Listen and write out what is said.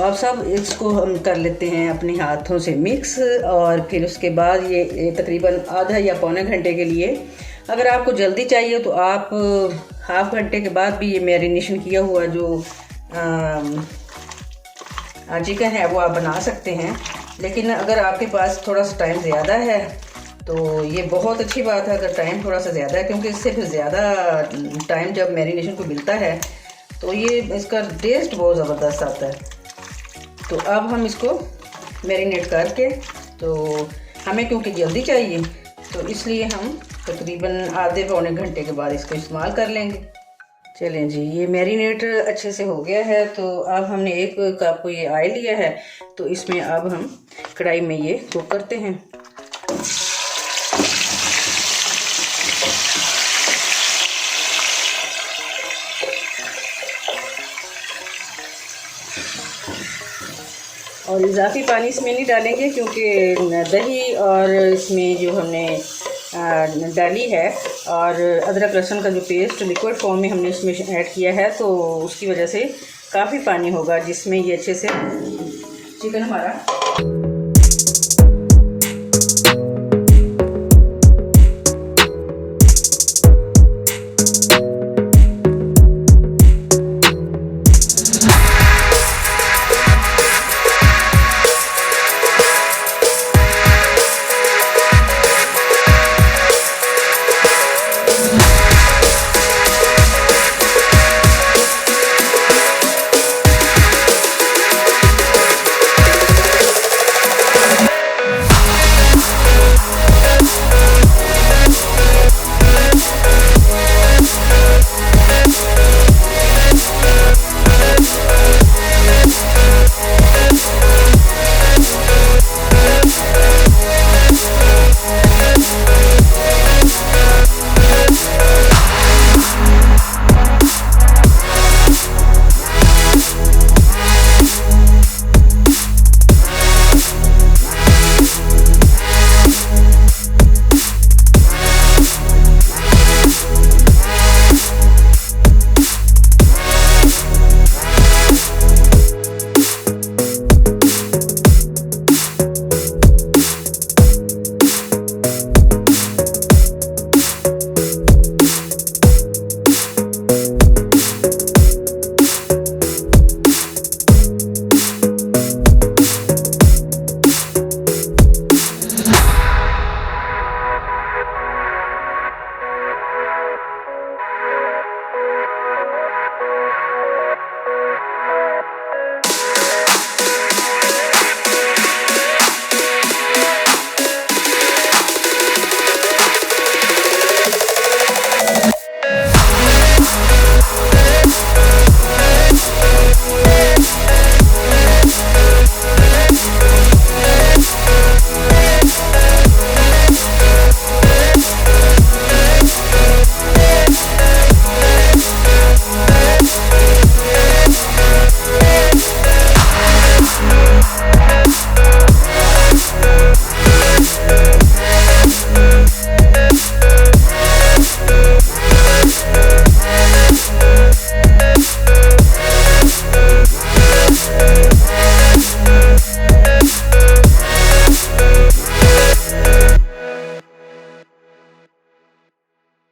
अब सब इसको हम कर लेते हैं अपने हाथों से मिक्स, और फिर उसके बाद ये तकरीबन आधा या पौने घंटे के लिए, अगर आपको जल्दी चाहिए तो आप हाफ घंटे के बाद भी ये मैरिनेशन किया हुआ जो चिकन है वो आप बना सकते हैं। लेकिन अगर आपके पास थोड़ा सा टाइम ज़्यादा है तो ये बहुत अच्छी बात है अगर टाइम थोड़ा सा ज़्यादा है, क्योंकि इससे फिर ज़्यादा टाइम जब मैरिनेशन को मिलता है तो ये इसका टेस्ट बहुत ज़बरदस्त आता है। तो अब हम इसको मैरिनेट करके, तो हमें क्योंकि जल्दी चाहिए तो इसलिए हम तकरीबन आधे पौने घंटे के बाद इसको इस्तेमाल कर लेंगे। चलें जी, ये मैरिनेट अच्छे से हो गया है। तो अब हमने 1 कप ये ऑयल लिया है, तो इसमें अब हम कढ़ाई में ये कुक करते हैं। और इजाफी पानी इसमें नहीं डालेंगे क्योंकि दही और इसमें जो हमने डाली है और अदरक लहसुन का जो पेस्ट लिक्विड फॉर्म में हमने इसमें ऐड किया है, तो उसकी वजह से काफ़ी पानी होगा जिसमें ये अच्छे से चिकन हमारा